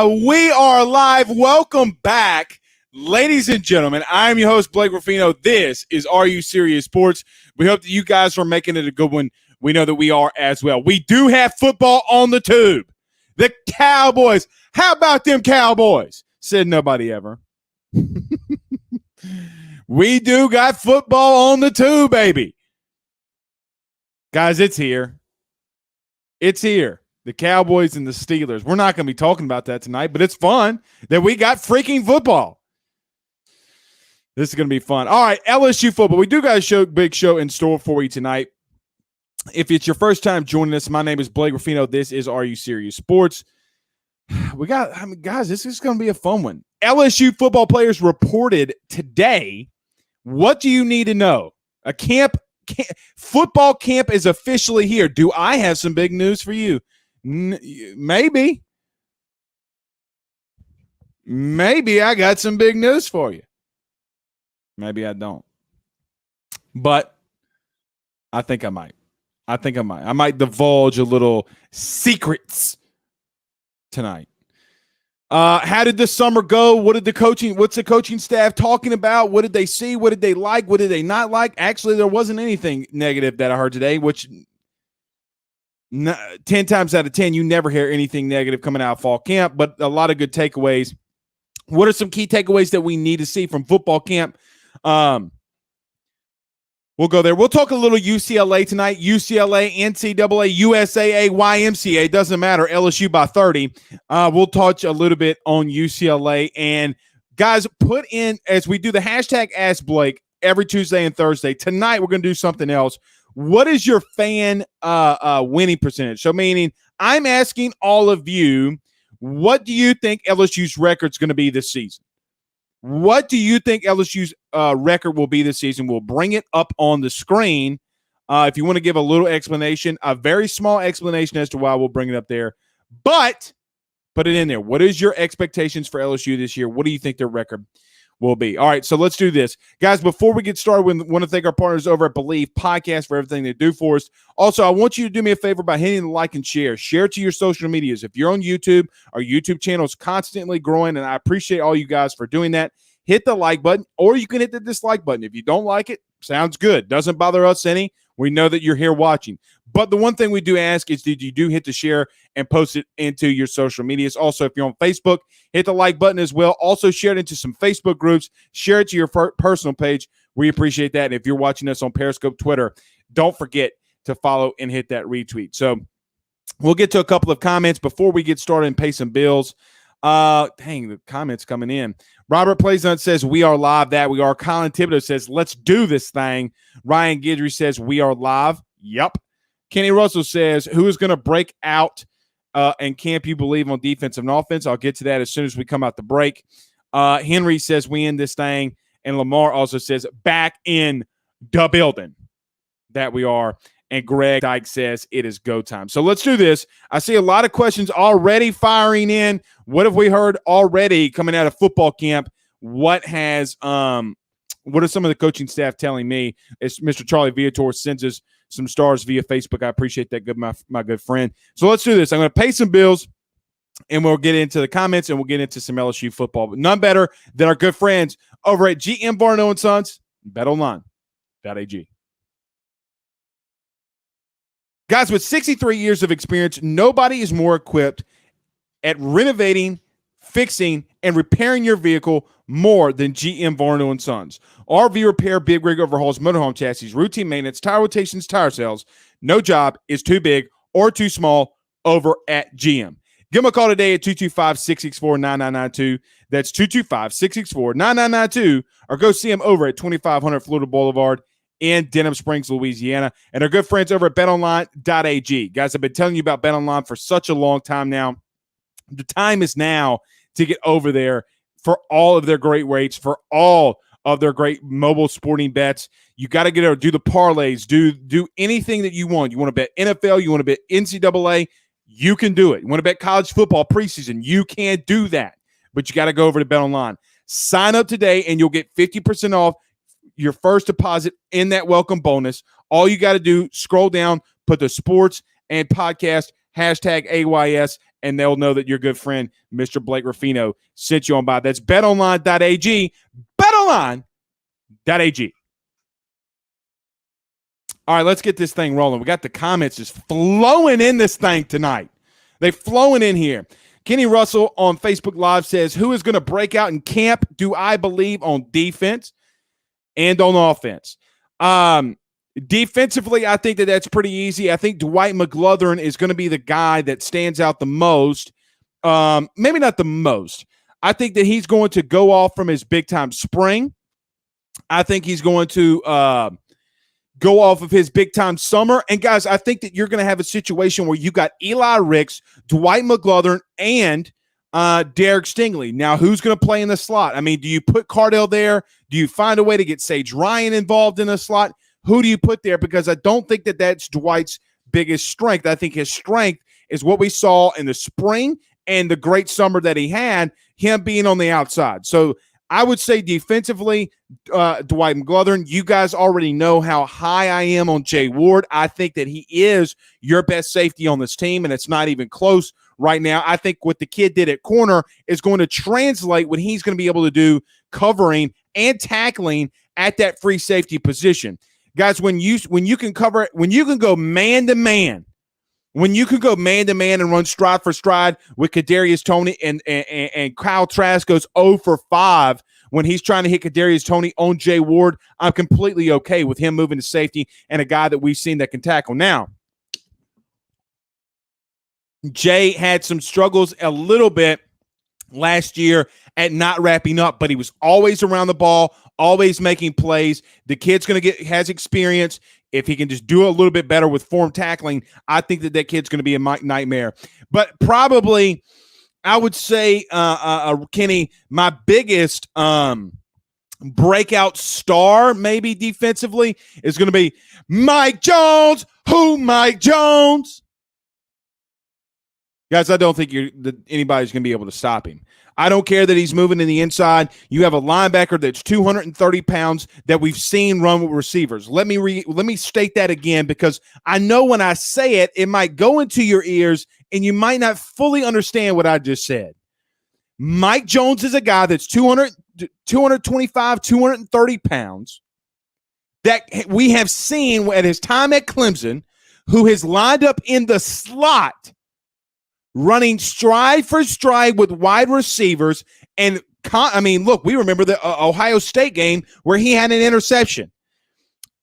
We are live. Welcome back, ladies and gentlemen. I'm your host, Blake Ruffino. This is Are You Serious Sports. We hope that you guys are making it a good one. We know that we are as well. We do have football on the tube. The Cowboys. How about them Cowboys? Said nobody ever. We do got football on the tube, baby. Guys, it's here. It's here. The Cowboys and the Steelers. We're not going to be talking about that tonight, but it's fun that we got freaking football. This is going to be fun. All right, LSU football. We do got a big show in store for you tonight. If it's your first time joining us, my name is Blake Ruffino. This is Are You Serious Sports? Guys, this is going to be a fun one. LSU football players reported today. What do you need to know? Football camp is officially here. Do I have some big news for you? Maybe I got some big news for you. Maybe I don't. But I think I might. I might divulge a little secrets tonight. How did the summer go? What's the coaching staff talking about? What did they see? What did they like? What did they not like? Actually, there wasn't anything negative that I heard today, which 10 times out of 10, you never hear anything negative coming out of fall camp, but a lot of good takeaways. What are some key takeaways that we need to see from football camp? We'll go there. We'll talk a little UCLA tonight. UCLA, NCAA, USAA, YMCA. Doesn't matter. LSU by 30. We'll touch a little bit on UCLA. And, guys, put in, as we do the hashtag Ask Blake every Tuesday and Thursday, tonight we're going to do something else. What is your fan winning percentage? So, meaning, I'm asking all of you, what do you think LSU's record's going to be this season? What do you think LSU's record will be this season? We'll bring it up on the screen. If you want to give a little explanation, a very small explanation as to why we'll bring it up there. But put it in there. What is your expectations for LSU this year? What do you think their record will be? All right, so let's do this. Guys, before we get started, we want to thank our partners over at Believe Podcast for everything they do for us. Also, I want you to do me a favor by hitting the like and share. Share it to your social medias. If you're on YouTube, our YouTube channel is constantly growing, and I appreciate all you guys for doing that. Hit the like button, or you can hit the dislike button. If you don't like it, sounds good. Doesn't bother us any. We know that you're here watching. But the one thing we do ask is that you do hit the share and post it into your social medias. Also, if you're on Facebook, hit the like button as well. Also, share it into some Facebook groups. Share it to your personal page. We appreciate that. And if you're watching us on Periscope, Twitter, don't forget to follow and hit that retweet. So we'll get to a couple of comments before we get started and pay some bills. The comments coming in. Robert Plaisant says, we are live. That we are. Colin Thibodeaux says, let's do this thing. Ryan Guidry says, we are live. Yep. Kenny Russell says, who is going to break out and camp you believe on defense and offense? I'll get to that as soon as we come out the break. Henry says, we end this thing. And Lamar also says, back in the building. That we are. And Greg Dyke says it is go time. So let's do this. I see a lot of questions already firing in. What have we heard already coming out of football camp? What are some of the coaching staff telling me? It's Mr. Charlie Viator sends us some stars via Facebook. I appreciate that, my good friend. So let's do this. I'm going to pay some bills, and we'll get into the comments, and we'll get into some LSU football. But none better than our good friends over at GM Varno & Sons, betonline.ag. Guys, with 63 years of experience, nobody is more equipped at renovating, fixing, and repairing your vehicle more than GM Varno & Sons. RV repair, big rig overhauls, motorhome chassis, routine maintenance, tire rotations, tire sales. No job is too big or too small over at GM. Give them a call today at 225-664-9992. That's 225-664-9992. Or go see them over at 2500 Florida Boulevard in Denham Springs, Louisiana. And our good friends over at betonline.ag. Guys, I've been telling you about BetOnline for such a long time now. The time is now to get over there for all of their great rates, for all of their great mobile sporting bets. You got to get over, do the parlays, do anything that you want. You want to bet NFL, you want to bet NCAA, you can do it. You want to bet college football preseason, you can't do that. But you got to go over to BetOnline. Sign up today, and you'll get 50% off your first deposit in that welcome bonus. All you got to do, scroll down, put the sports and podcast hashtag AYS and they'll know that your good friend, Mr. Blake Ruffino, sent you on by. That's betonline.ag, betonline.ag. All right, let's get this thing rolling. We got the comments just flowing in this thing tonight. They're flowing in here. Kenny Russell on Facebook Live says, who is going to break out in camp, do I believe, on defense and on offense? Defensively, I think that's pretty easy. I think Dwight McGlothern is going to be the guy that stands out the most. Maybe not the most. I think that he's going to go off from his big-time spring. I think he's going to go off of his big-time summer. And, guys, I think that you're going to have a situation where you got Eli Ricks, Dwight McGlothern, and Derek Stingley. Now, who's going to play in the slot? I mean, do you put Cardell there? Do you find a way to get Sage Ryan involved in the slot? Who do you put there? Because I don't think that that's Dwight's biggest strength. I think his strength is what we saw in the spring and the great summer that he had, him being on the outside. So I would say defensively, Dwight McGlothern, you guys already know how high I am on Jay Ward. I think that he is your best safety on this team, and it's not even close right now. I think what the kid did at corner is going to translate what he's going to be able to do covering and tackling at that free safety position. Guys, when you can cover it, when you can go man-to-man, when you can go man-to-man and run stride for stride with Kadarius Toney and Kyle Trask goes 0 for 5 when he's trying to hit Kadarius Toney on Jay Ward, I'm completely okay with him moving to safety and a guy that we've seen that can tackle. Now, Jay had some struggles a little bit last year at not wrapping up, but he was always around the ball, always making plays. The kid's has experience. If he can just do a little bit better with form tackling, I think that kid's going to be a nightmare. But probably, I would say, Kenny, my biggest breakout star maybe defensively is going to be Mike Jones. Who Mike Jones? Guys, I don't think anybody's going to be able to stop him. I don't care that he's moving in the inside. You have a linebacker that's 230 pounds that we've seen run with receivers. Let me state that again, because I know when I say it, it might go into your ears and you might not fully understand what I just said. Mike Jones is a guy that's 225, 230 pounds that we have seen at his time at Clemson, who has lined up in the slot running stride for stride with wide receivers. And, look, we remember the Ohio State game where he had an interception.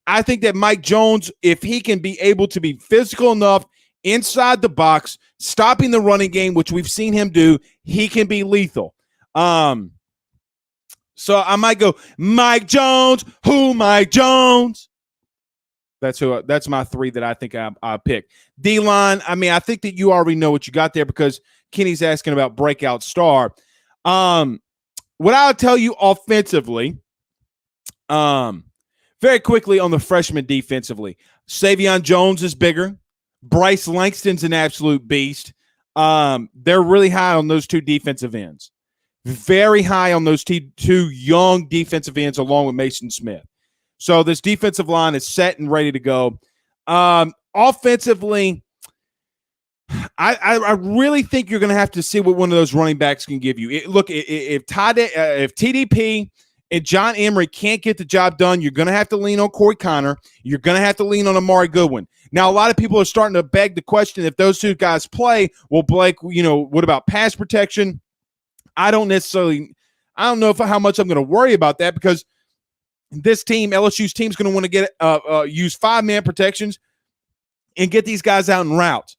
I think that Mike Jones, if he can be able to be physical enough inside the box, stopping the running game, which we've seen him do, he can be lethal. So I might go Mike Jones. Who Mike Jones? That's my three that I think I picked. D-line, I think that you already know what you got there because Kenny's asking about breakout star. What I'll tell you offensively, very quickly on the freshman defensively, Savion Jones is bigger. Bryce Langston's an absolute beast. They're really high on those two defensive ends. Very high on those two young defensive ends along with Mason Smith. So this defensive line is set and ready to go. Offensively, I really think you're going to have to see what one of those running backs can give you. If TDP and John Emery can't get the job done, you're going to have to lean on Corey Connor. You're going to have to lean on Amari Goodwin. Now, a lot of people are starting to beg the question, if those two guys play, well, Blake, what about pass protection? I don't know how much I'm going to worry about that, because this team, LSU's team, is going to want to get use 5-man protections and get these guys out in routes.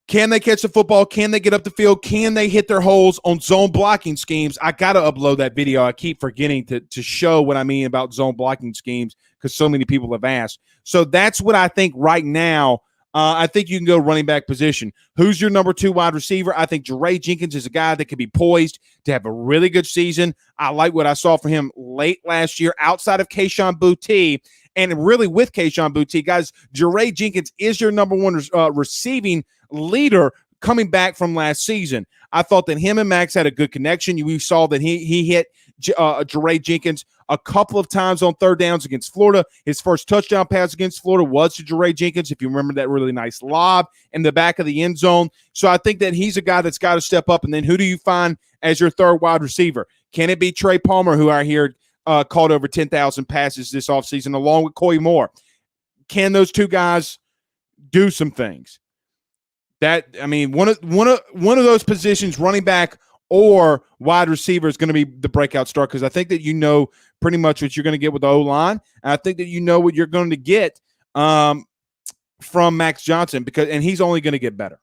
Can they catch the football? Can they get up the field? Can they hit their holes on zone blocking schemes? I got to upload that video. I keep forgetting to show what I mean about zone blocking schemes because so many people have asked. So that's what I think right now. I think you can go running back position. Who's your number 2 wide receiver? I think Jeray Jenkins is a guy that could be poised to have a really good season. I like what I saw from him late last year outside of Kayshon Boutte. And really with Kayshon Boutte, guys, Jeray Jenkins is your number 1 receiving leader coming back from last season. I thought that him and Max had a good connection. We saw that he hit Jeray Jenkins a couple of times on third downs against Florida. His first touchdown pass against Florida was to Jeray Jenkins, if you remember that really nice lob in the back of the end zone. So I think that he's a guy that's got to step up. And then who do you find as your third wide receiver? Can it be Trey Palmer, who I hear caught over 10,000 passes this offseason, along with Coy Moore? Can those two guys do some things? One of those positions, running back or wide receiver, is going to be the breakout star, because I think that you know pretty much what you're going to get with the O-line, and I think that you know what you're going to get from Max Johnson, and he's only going to get better.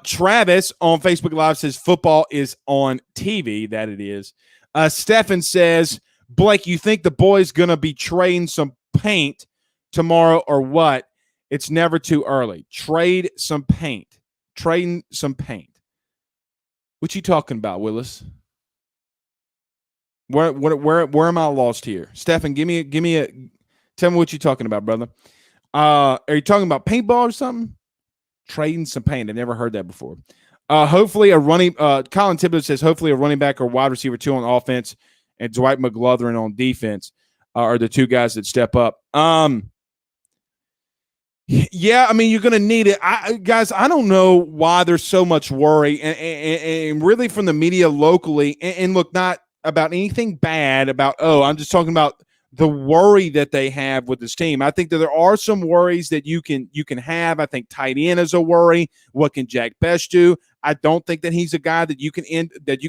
Travis on Facebook Live says football is on TV. That it is. Stefan says, Blake, you think the boys going to be trading some paint tomorrow or what? It's never too early. Trading some paint. What you talking about, Willis? Where am I lost here? Stefan, give me a tell me what you're talking about, brother. Are you talking about paintball or something? Trading some paint. I never heard that before. Hopefully a running Colin Thibodeaux says hopefully a running back or wide receiver 2 on offense and Dwight McGlothern on defense are the two guys that step up. Yeah, you're going to need it. Guys, I don't know why there's so much worry, and really from the media locally, and look, not about anything bad about, I'm just talking about the worry that they have with this team. I think that there are some worries that you can have. I think tight end is a worry. What can Jack Best do? I don't think that he's a guy that you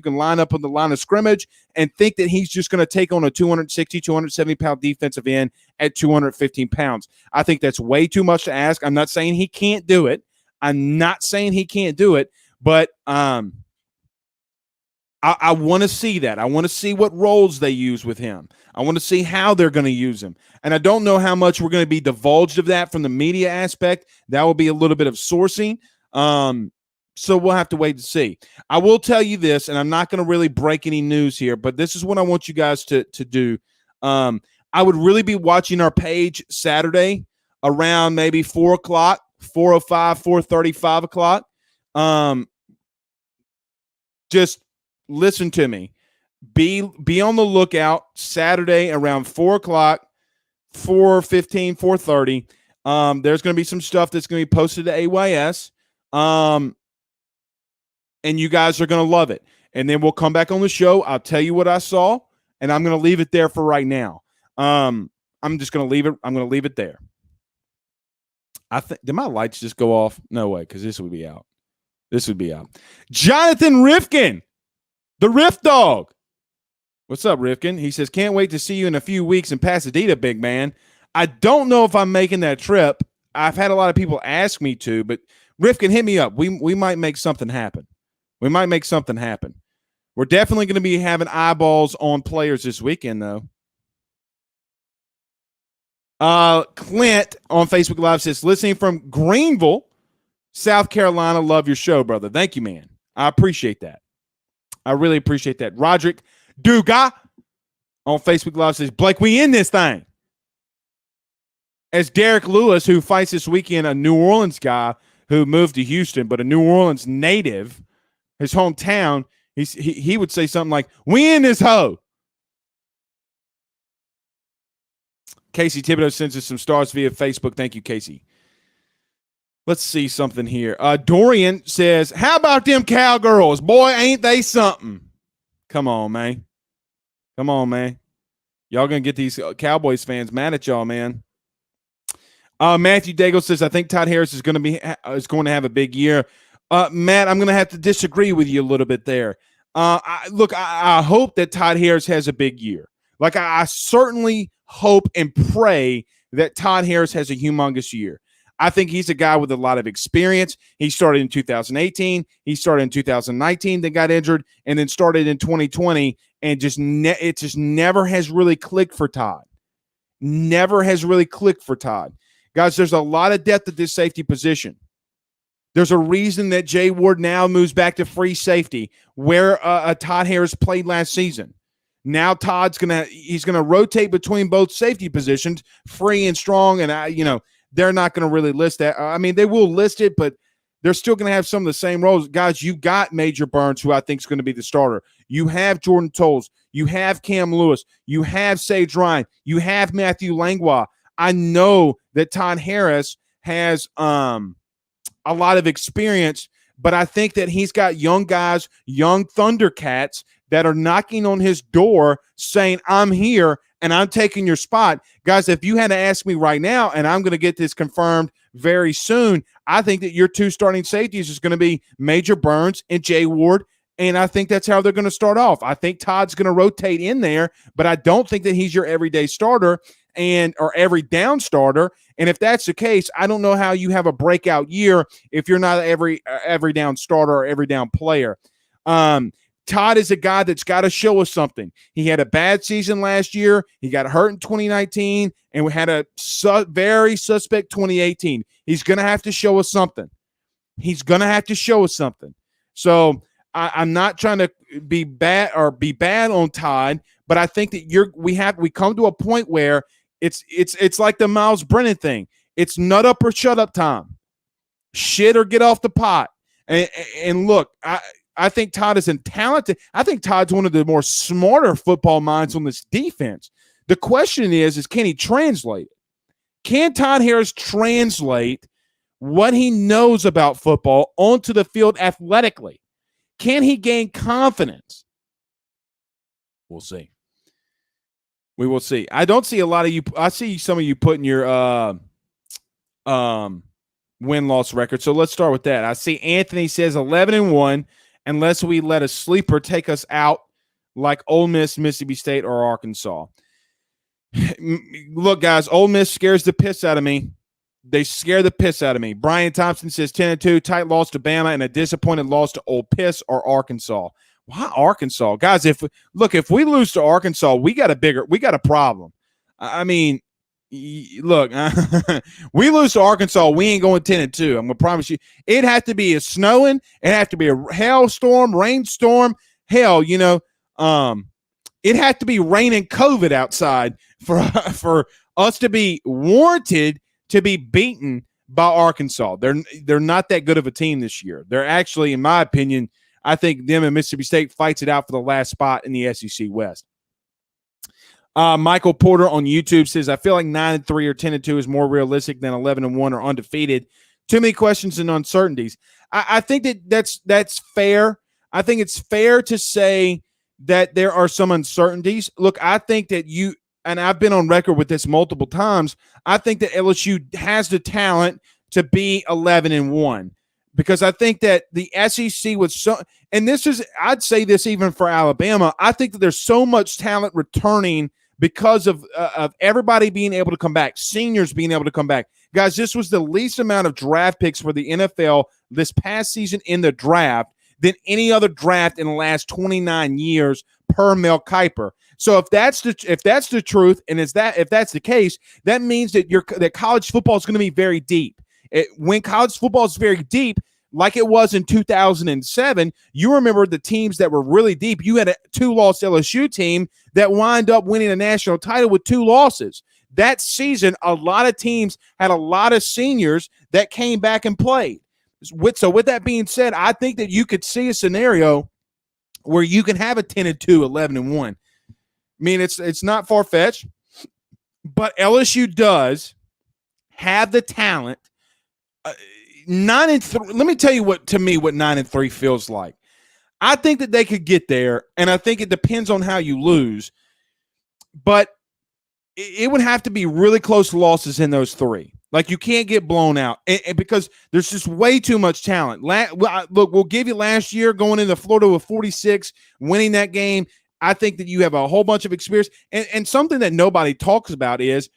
can line up on the line of scrimmage and think that he's just going to take on a 260, 270-pound defensive end at 215 pounds. I think that's way too much to ask. I'm not saying he can't do it. But I want to see that. I want to see what roles they use with him. I want to see how they're going to use him. And I don't know how much we're going to be divulged of that from the media aspect. That will be a little bit of sourcing. So we'll have to wait to see. I will tell you this, and I'm not going to really break any news here, but this is what I want you guys to do. I would really be watching our page Saturday around maybe 4 o'clock, 4:05, 4:30, 5 o'clock. Just listen to me. Be on the lookout Saturday around 4 o'clock, 4:15, 4:30. There's going to be some stuff that's going to be posted to AYS. And you guys are going to love it. And then we'll come back on the show. I'll tell you what I saw, and I'm going to leave it there for right now. I'm just going to leave it. I'm going to leave it there. Did my lights just go off? No way, because this would be out. Jonathan Rifkin, the Riff Dog. What's up, Rifkin? He says, can't wait to see you in a few weeks in Pasadena, big man. I don't know if I'm making that trip. I've had a lot of people ask me to, but Rifkin, hit me up. We might make something happen. We're definitely going to be having eyeballs on players this weekend, though. Clint on Facebook Live says, listening from Greenville, South Carolina. Love your show, brother. Thank you, man. I appreciate that. I really appreciate that. Roderick Duga on Facebook Live says, Blake, we in this thing. As Derek Lewis, who fights this weekend, a New Orleans guy who moved to Houston, but a New Orleans native, his hometown, he would say something like, we in this hoe. Casey Thibodeaux sends us some stars via Facebook. Thank you, Casey. Let's see something here. Dorian says, how about them cowgirls? Boy, ain't they something. Come on, man. Y'all going to get these Cowboys fans mad at y'all, man. Matthew Daigle says, I think Todd Harris is going to have a big year. Matt, I'm going to have to disagree with you a little bit there. I hope that Todd Harris has a big year. Like, I certainly hope and pray that Todd Harris has a humongous year. I think he's a guy with a lot of experience. He started in 2018. He started in 2019, then got injured, and then started in 2020, and it just never has really clicked for Todd. Guys, there's a lot of depth at this safety position. There's a reason that Jay Ward now moves back to free safety, where Todd Harris played last season. Now Todd's he's gonna rotate between both safety positions, free and strong, and they're not gonna really list that. They will list it, but they're still going to have some of the same roles. Guys, you got Major Burns, who I think is going to be the starter. You have Jordan Tolles. You have Cam Lewis. You have Sage Ryan. You have Matthew Langlois. I know that Todd Harris has a lot of experience, but I think that he's got young guys, young Thundercats that are knocking on his door saying, I'm here and I'm taking your spot. Guys, if you had to ask me right now, and I'm going to get this confirmed very soon, I think that your two starting safeties is going to be Major Burns and Jay Ward, and I think that's how they're going to start off. I think Todd's going to rotate in there, but I don't think that he's your everyday starter or every down starter. And if that's the case, I don't know how you have a breakout year if you're not every down starter or every down player. Todd is a guy that's got to show us something. He had a bad season last year. He got hurt in 2019, and we had a very suspect 2018. He's going to have to show us something. So I'm not trying to be bad on Todd, but I think that we come to a point where it's like the Miles Brennan thing. It's nut up or shut up time. Shit or get off the pot. And look, I think Todd is talented. I think Todd's one of the more smarter football minds on this defense. The question is can he translate it? Can Todd Harris translate what he knows about football onto the field athletically? Can he gain confidence? We'll see. We will see. I don't see a lot of you. I see some of you putting your win-loss record. So let's start with that. I see Anthony says 11-1 unless we let a sleeper take us out like Ole Miss, Mississippi State, or Arkansas. Look, guys, Ole Miss scares the piss out of me. They scare the piss out of me. Brian Thompson says 10-2, tight loss to Bama, and a disappointed loss to Ole Miss or Arkansas. Why Arkansas? Guys, if we lose to Arkansas, we got a problem. I mean, look, we lose to Arkansas, we ain't going 10-2. I'm going to promise you. It has to be a snowing. It has to be a hailstorm, rainstorm. Hell, it has to be raining COVID outside for us to be warranted to be beaten by Arkansas. They're not that good of a team this year. They're actually, in my opinion, I think them and Mississippi State fights it out for the last spot in the SEC West. Michael Porter on YouTube says, I feel like 9-3 or 10-2 is more realistic than 11-1 or undefeated. Too many questions and uncertainties. I think that's fair. I think it's fair to say that there are some uncertainties. Look, I think that and I've been on record with this multiple times, I think that LSU has the talent to be 11-1. Because I think that the SEC was and I'd say this even for Alabama, I think that there's so much talent returning because of everybody being able to come back, seniors being able to come back. Guys, this was the least amount of draft picks for the NFL this past season in the draft than any other draft in the last 29 years per Mel Kiper. So if that's the truth, and if that's the case, that means that college football is going to be very deep. When college football is very deep, like it was in 2007, you remember the teams that were really deep. You had a 2-loss LSU team that wind up winning a national title with 2 losses. That season, a lot of teams had a lot of seniors that came back and played. So with that being said, I think that you could see a scenario where you can have a 10-2, 11-1. I mean, it's not far-fetched, but LSU does have the talent. 9-3. Let me tell you what 9-3 feels like. I think that they could get there, and I think it depends on how you lose. But it would have to be really close losses in those 3. Like, you can't get blown out and because there's just way too much talent. Look, we'll give you last year going into Florida with 46, winning that game. I think that you have a whole bunch of experience. And something that nobody talks about is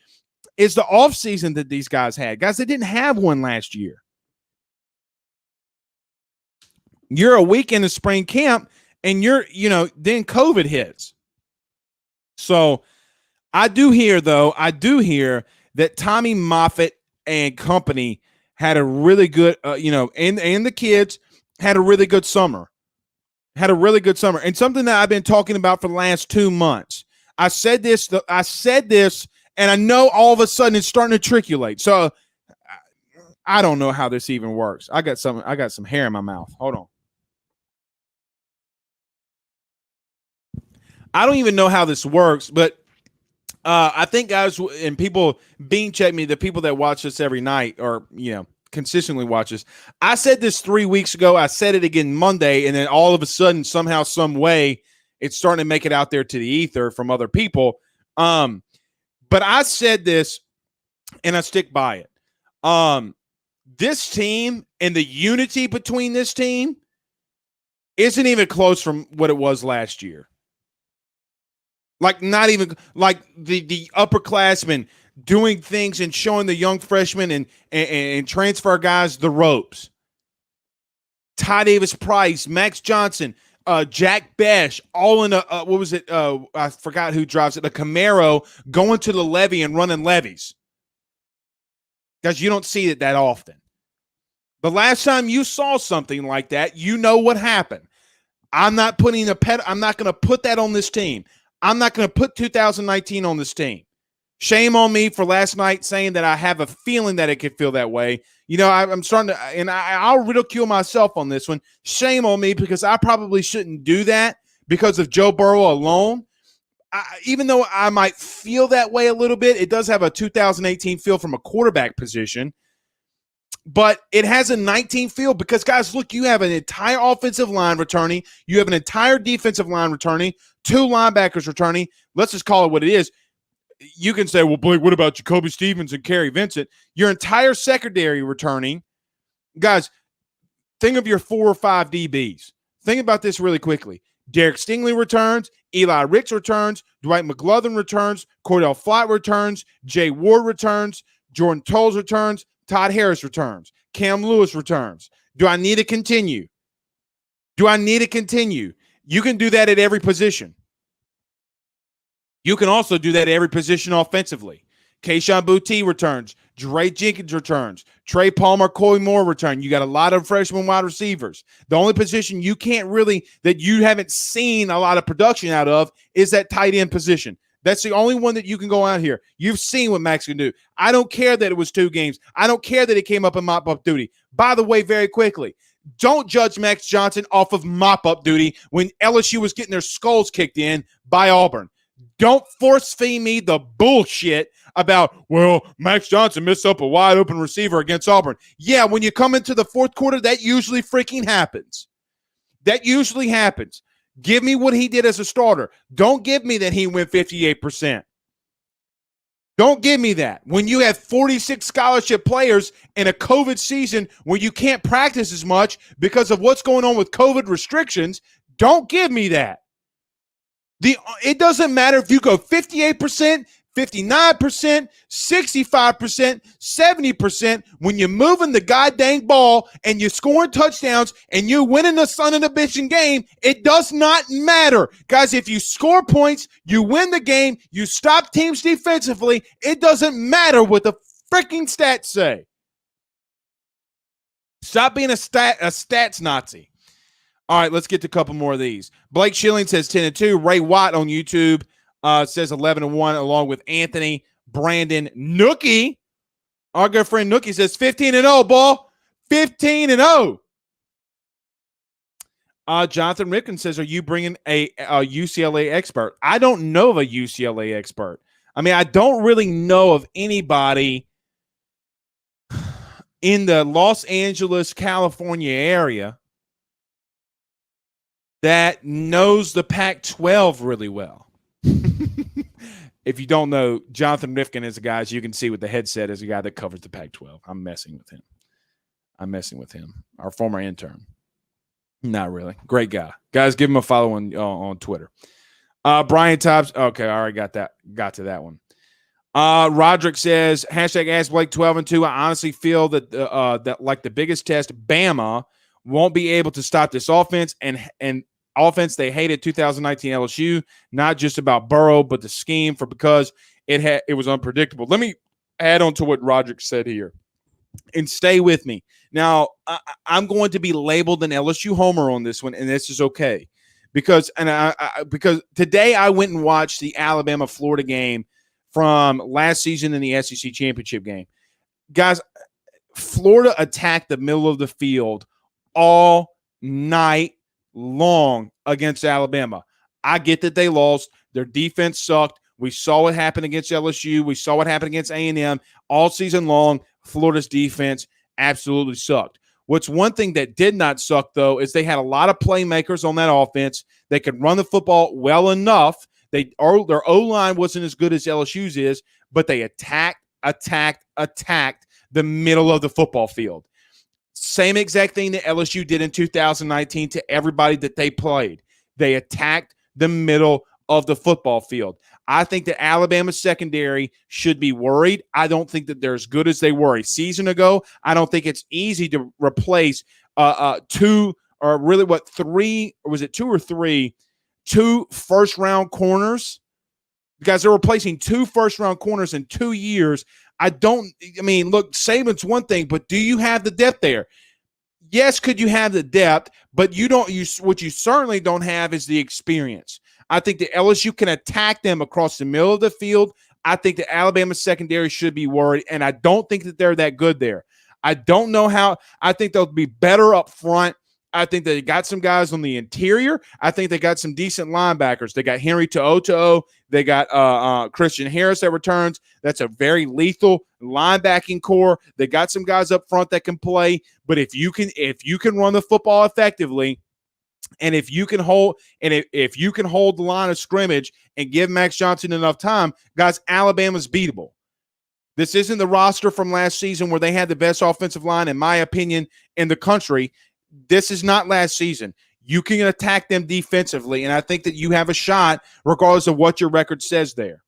the offseason that these guys had. Guys, they didn't have one last year. You're a week into spring camp, and then COVID hits. So I do hear that Tommy Moffitt and company had a really good, and the kids had a really good summer. And something that I've been talking about for the last 2 months. I said this, and I know all of a sudden it's starting to triculate. So I don't know how this even works. I got some hair in my mouth. Hold on. I don't even know how this works, but I think guys and people being check me, the people that watch us every night or, consistently watch us. I said this 3 weeks ago. I said it again Monday. And then all of a sudden, somehow, some way, it's starting to make it out there to the ether from other people. But I said this and I stick by it. This team and the unity between this team isn't even close from what it was last year. Like not even like the upperclassmen doing things and showing the young freshmen and transfer guys the ropes. Ty Davis Price, Max Johnson, Jack Besh, all in a what was it? I forgot who drives it. A Camaro going to the levee and running levees. Guys, you don't see it that often. The last time you saw something like that, you know what happened. I'm not going to put that on this team. I'm not going to put 2019 on this team. Shame on me for last night saying that I have a feeling that it could feel that way. I'm starting to, and I'll ridicule myself on this one. Shame on me because I probably shouldn't do that because of Joe Burrow alone. Even though I might feel that way a little bit, it does have a 2018 feel from a quarterback position. But it has a 19 feel because, guys, look, you have an entire offensive line returning. You have an entire defensive line returning, 2 linebackers returning. Let's just call it what it is. You can say, well, Blake, what about Jacoby Stevens and Kerry Vincent? Your entire secondary returning. Guys, think of your 4 or 5 DBs. Think about this really quickly. Derek Stingley returns. Eli Ricks returns. Dwight McGlothern returns. Cordell Flott returns. Jay Ward returns. Jordan Tolles returns. Todd Harris returns. Cam Lewis returns. Do I need to continue? You can do that at every position. You can also do that at every position offensively. Kayshon Boutte returns. Dre Jenkins returns. Trey Palmer, Coy Moore return. You got a lot of freshman wide receivers. The only position you can't really, that you haven't seen a lot of production out of, is that tight end position. That's the only one that you can go out here. You've seen what Max can do. I don't care that it was 2 games. I don't care that it came up in mop-up duty. By the way, very quickly, don't judge Max Johnson off of mop-up duty when LSU was getting their skulls kicked in by Auburn. Don't force-feed me the bullshit about, well, Max Johnson missed up a wide-open receiver against Auburn. Yeah, when you come into the fourth quarter, that usually freaking happens. Give me what he did as a starter. Don't give me that he went 58%. Don't give me that. When you have 46 scholarship players in a COVID season where you can't practice as much because of what's going on with COVID restrictions, don't give me that. It doesn't matter if you go 58%, 59%, 65%, 70%. When you're moving the goddamn ball and you're scoring touchdowns and you're winning the son of the bitchin' game, it does not matter. Guys, if you score points, you win the game, you stop teams defensively, it doesn't matter what the freaking stats say. Stop being a stats Nazi. All right, let's get to a couple more of these. Blake Schilling says 10-2. Ray Watt on YouTube says 11-1, along with Anthony Brandon Nookie. Our good friend Nookie says 15-0, ball. 15-0. Jonathan Ripken says, are you bringing a UCLA expert? I don't know of a UCLA expert. I mean, I don't really know of anybody in the Los Angeles, California area that knows the Pac-12 really well. If you don't know, Jonathan Rifkin is a guy, as you can see with the headset, is a guy that covers the Pac-12. I'm messing with him. Our former intern. Not really. Great guy. Guys, give him a follow on Twitter. Brian Tops. Okay, I already got to that one. Roderick says, hashtag Ask Blake 12-2. I honestly feel that that like the biggest test, Bama won't be able to stop this offense and offense they hated 2019 LSU, not just about Burrow, but the scheme because it was unpredictable. Let me add on to what Roderick said here and stay with me. Now, I'm going to be labeled an LSU homer on this one, and this is okay because today I went and watched the Alabama-Florida game from last season in the SEC championship game. Guys, Florida attacked the middle of the field all night long against Alabama. I get that they lost. Their defense sucked. We saw what happened against LSU. We saw what happened against A&M all season long. Florida's defense absolutely sucked. What's one thing that did not suck, though, is they had a lot of playmakers on that offense. They could run the football well enough. Their O-line wasn't as good as LSU's is, but they attacked the middle of the football field. Same exact thing that LSU did in 2019 to everybody that they played. They attacked the middle of the football field. I think that Alabama's secondary should be worried. I don't think that they're as good as they were a season ago. I don't think it's easy to replace two first-round corners. Guys, they're replacing 2 first-round corners in 2 years. Look, Saban's one thing, but do you have the depth there? Yes, could you have the depth, but what you certainly don't have is the experience. I think that LSU can attack them across the middle of the field. I think that Alabama's secondary should be worried, and I don't think that they're that good there. I don't know how. I think they'll be better up front. I think they got some guys on the interior. I think they got some decent linebackers. They got Henry To'oTo'o. They got Christian Harris that returns. That's a very lethal linebacking core. They got some guys up front that can play. But if you can run the football effectively, and if you can hold the line of scrimmage and give Max Johnson enough time, guys, Alabama's beatable. This isn't the roster from last season where they had the best offensive line, in my opinion, in the country. This is not last season. You can attack them defensively, and I think that you have a shot regardless of what your record says there.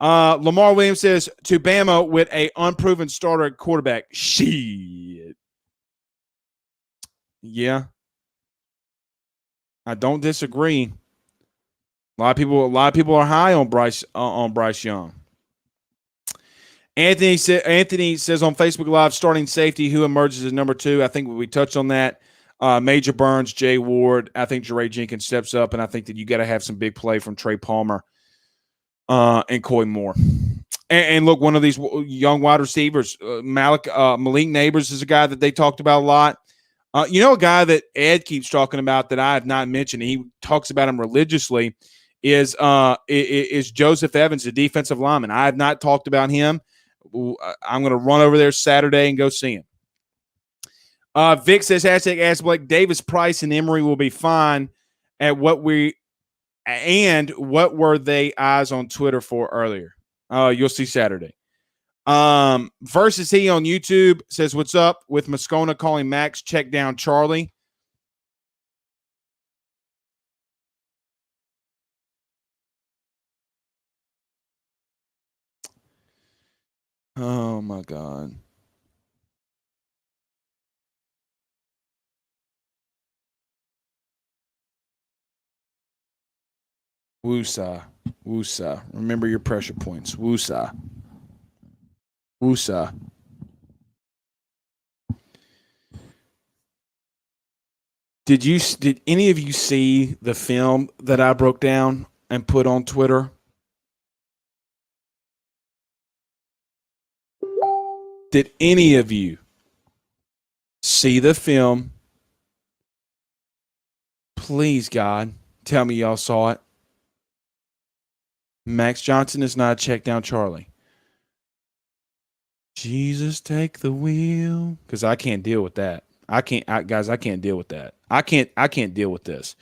Lamar Williams says, to Bama with a unproven starter at quarterback. Shit. Yeah. I don't disagree. A lot of people are high on Bryce Young. Anthony says on Facebook Live, starting safety, who emerges as number 2? I think we touched on that. Major Burns, Jay Ward. I think Jeray Jenkins steps up, and I think that you got to have some big play from Trey Palmer and Coy Moore. And look, one of these young wide receivers, Malik Neighbors, is a guy that they talked about a lot. A guy that Ed keeps talking about that I have not mentioned, and he talks about him religiously, is Joseph Evans, the defensive lineman. I have not talked about him. I'm going to run over there Saturday and go see him. Vic says, #Ask Blake, Davis, Price, and Emory will be fine at what were they eyes on Twitter for earlier? You'll see Saturday. Versus he on YouTube says, what's up with Moscona calling Max check down Charlie? Oh my God. Woosa. Remember your pressure points. Woosa. Did any of you see the film that I broke down and put on Twitter? Did any of you see the film? Please, God, tell me y'all saw it. Max Johnson is not a check down Charlie. Jesus, take the wheel. Because I can't deal with that. I can't deal with that. I can't deal with this.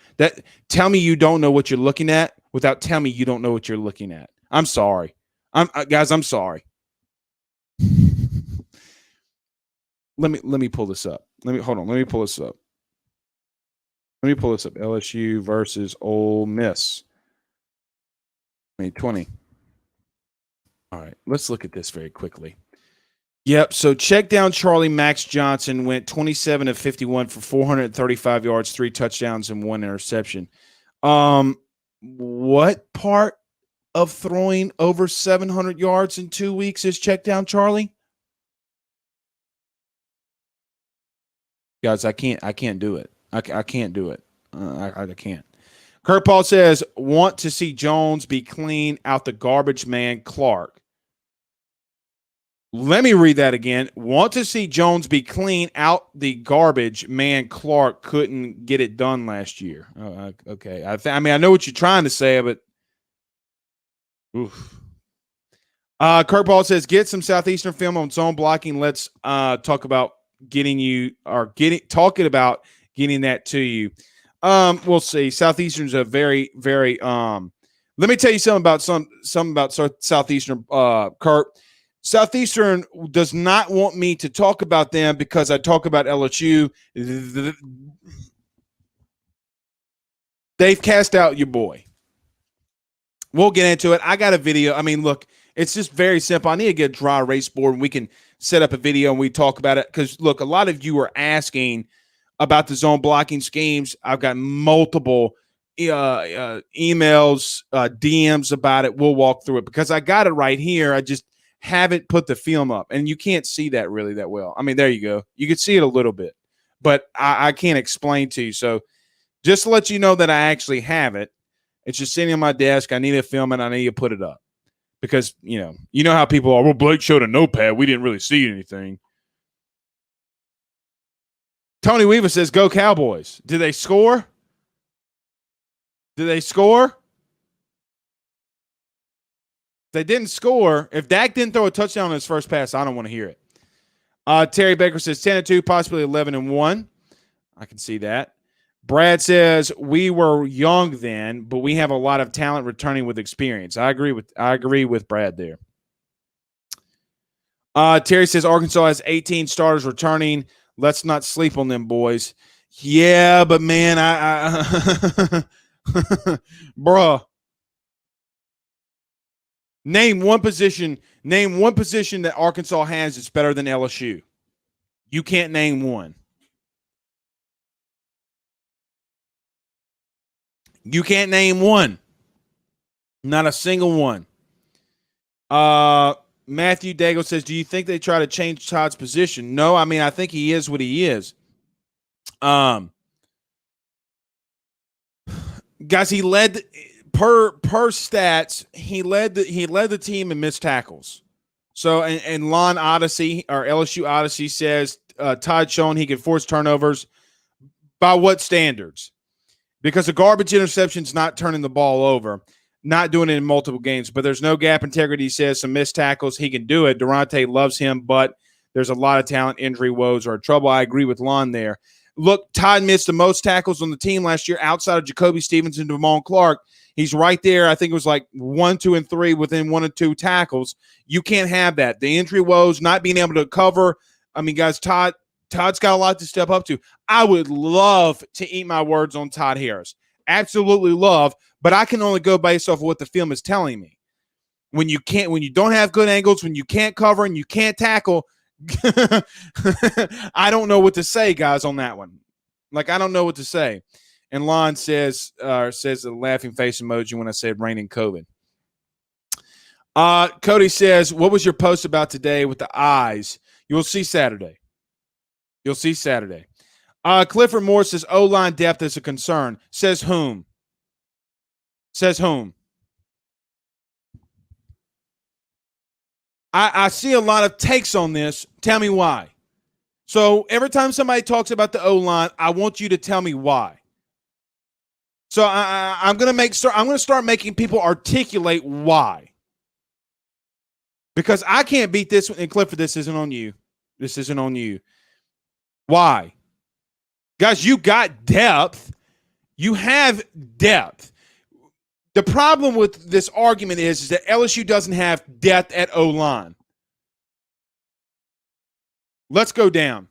Tell me you don't know what you're looking at without telling me you don't know what you're looking at. I'm sorry. I'm sorry. Let me pull this up. Let me pull this up. LSU versus Ole Miss. 2020. All right, let's look at this very quickly. Yep, so check down Charlie. Max Johnson went 27 of 51 for 435 yards, 3 touchdowns, and 1 interception. What part of throwing over 700 yards in 2 weeks is check down Charlie? Guys, I can't do it. I can't do it. I can't. Kurt Paul says, want to see Jones be clean out the garbage man Clark. Let me read that again. Want to see Jones be clean out the garbage. Man, Clark couldn't get it done last year. Okay. I mean, I know what you're trying to say, but oof. Kurt Ball says, get some Southeastern film on zone blocking. Let's talk about talking about getting that to you. We'll see. Southeastern's a very, very let me tell you something about Southeastern, Kurt. Southeastern does not want me to talk about them because I talk about LSU. They've cast out your boy. We'll get into it. I got a video. I mean, look, it's just very simple. I need to get a dry erase board and we can set up a video and we talk about it. Because, look, a lot of you are asking about the zone blocking schemes. I've got multiple emails, DMs about it. We'll walk through it because I got it right here. I just haven't put the film up. And you can't see that really that well. I mean, there you go. You can see it a little bit. But I can't explain to you. So just to let you know that I actually have it. It's just sitting on my desk. I need to film it. I need to put it up. Because, you know how people are, well, Blake showed a notepad. We didn't really see anything. Tony Weaver says, go Cowboys. Did they score? Did they score? If they didn't score, if Dak didn't throw a touchdown on his first pass, I don't want to hear it. Terry Baker says 10-2, possibly 11-1. I can see that. Brad says we were young then, but we have a lot of talent returning with experience. I agree with Brad there. Terry says Arkansas has 18 starters returning. Let's not sleep on them, boys. Yeah, but man, I bruh. Name one position that Arkansas has that's better than LSU. You can't name one. You can't name one. Not a single one. Matthew Dago says, do you think they try to change Todd's position? No, I mean, I think he is what he is. Guys, he led per stats, he led the team in missed tackles. So and Lon Odyssey or LSU Odyssey says Todd showing he can force turnovers. By what standards? Because a garbage interception is not turning the ball over, not doing it in multiple games. But there's no gap integrity. He says some missed tackles. He can do it. Durante loves him, but there's a lot of talent. Injury woes are trouble. I agree with Lon there. Look, Todd missed the most tackles on the team last year outside of Jacoby Stevens and Damone Clark. He's right there. I think it was like 1, 2, and 3 within 1 or 2 tackles. You can't have that. The injury woes, not being able to cover. I mean, guys, Todd's got a lot to step up to. I would love to eat my words on Todd Harris. Absolutely love, but I can only go based off of what the film is telling me. When you don't have good angles, when you can't cover and you can't tackle, I don't know what to say, guys, on that one. Like, I don't know what to say. And Lon says a laughing face emoji when I said raining COVID. Cody says, what was your post about today with the eyes? You'll see Saturday. You'll see Saturday. Clifford Moore says O-line depth is a concern. Says whom? Says whom? I see a lot of takes on this. Tell me why. So every time somebody talks about the O-line, I want you to tell me why. So I'm going to start making people articulate why. Because I can't beat this. And Clifford, this isn't on you. This isn't on you. Why? Guys, you got depth. You have depth. The problem with this argument is that LSU doesn't have depth at O-line. Let's go down.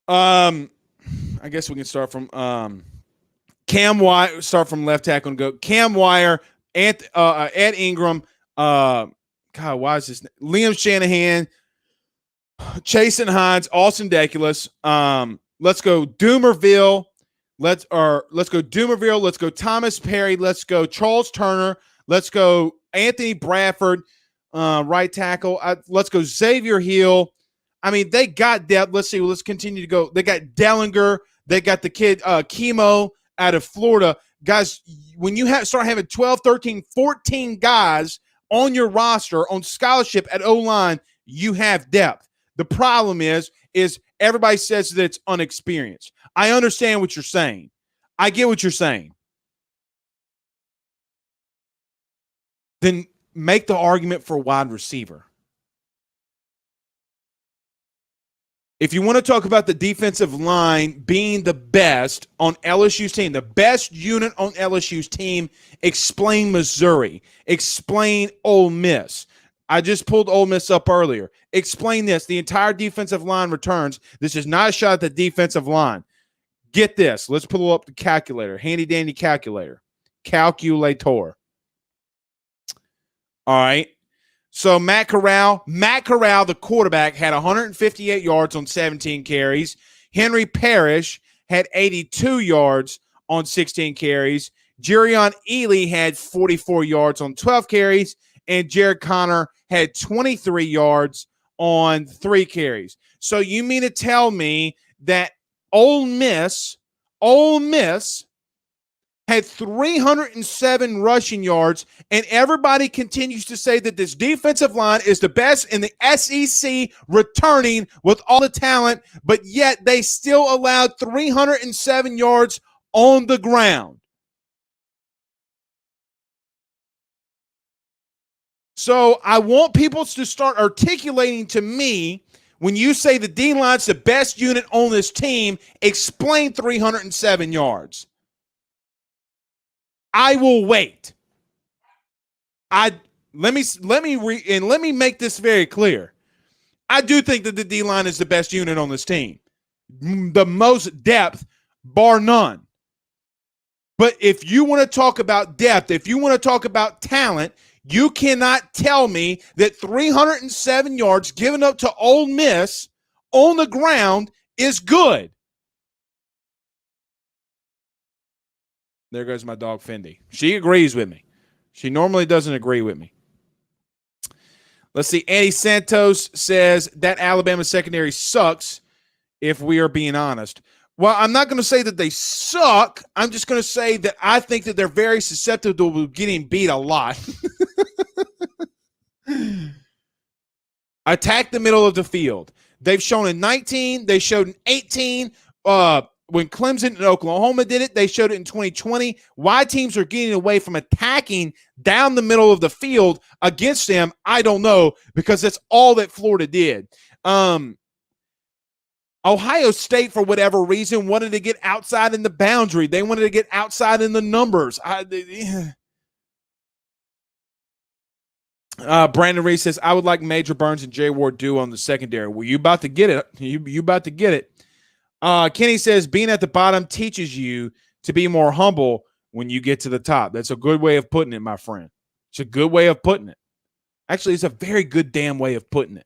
I guess we can start from Cam Wire. Start from left tackle and go Cam Wire, Ed Ingram. God, why is this? Liam Shanahan, Chasen Hines, Austin Deculus. Let's go Doomerville. Let's go Doomerville. Let's go Thomas Perry. Let's go Charles Turner. Let's go Anthony Bradford, right tackle. Let's go Xavier Hill. I mean, they got depth. Let's see. Let's continue to go. They got Dellinger. They got the kid Chemo out of Florida. Guys, when you start having 12, 13, 14 guys on your roster, on scholarship at O-line, you have depth. The problem is everybody says that it's unexperienced. I understand what you're saying. I get what you're saying. Then make the argument for wide receiver. If you want to talk about the defensive line being the best on LSU's team, the best unit on LSU's team, explain Missouri. Explain Ole Miss. I just pulled Ole Miss up earlier. Explain this. The entire defensive line returns. This is not a shot at the defensive line. Get this. Let's pull up the calculator. Handy dandy calculator. Calculator. All right. So Matt Corral, the quarterback, had 158 yards on 17 carries. Henry Parrish had 82 yards on 16 carries. Jerion Ely had 44 yards on 12 carries. And Jared Connor had 23 yards on 3 carries. So you mean to tell me that Ole Miss had 307 rushing yards, and everybody continues to say that this defensive line is the best in the SEC returning with all the talent, but yet they still allowed 307 yards on the ground. So I want people to start articulating to me, when you say the D-line's the best unit on this team, explain 307 yards. I will wait. Let me make this very clear. I do think that the D-line is the best unit on this team. The most depth, bar none. But if you want to talk about depth, if you want to talk about talent, you cannot tell me that 307 yards given up to Ole Miss on the ground is good. There goes my dog, Fendi. She agrees with me. She normally doesn't agree with me. Let's see. Andy Santos says that Alabama secondary sucks, if we are being honest. Well, I'm not going to say that they suck. I'm just going to say that I think that they're very susceptible to getting beat a lot. Attack the middle of the field. They've shown in 19. They showed in 18. When Clemson and Oklahoma did it, they showed it in 2020. Why teams are getting away from attacking down the middle of the field against them, I don't know, because that's all that Florida did. Ohio State, for whatever reason, wanted to get outside in the boundary. They wanted to get outside in the numbers. Brandon Reese says, I would like Major Burns and Jay Ward do on the secondary. Well, you about to get it. You about to get it. Kenny says, being at the bottom teaches you to be more humble when you get to the top. That's a good way of putting it, my friend. It's a good way of putting it. Actually, it's a very good damn way of putting it.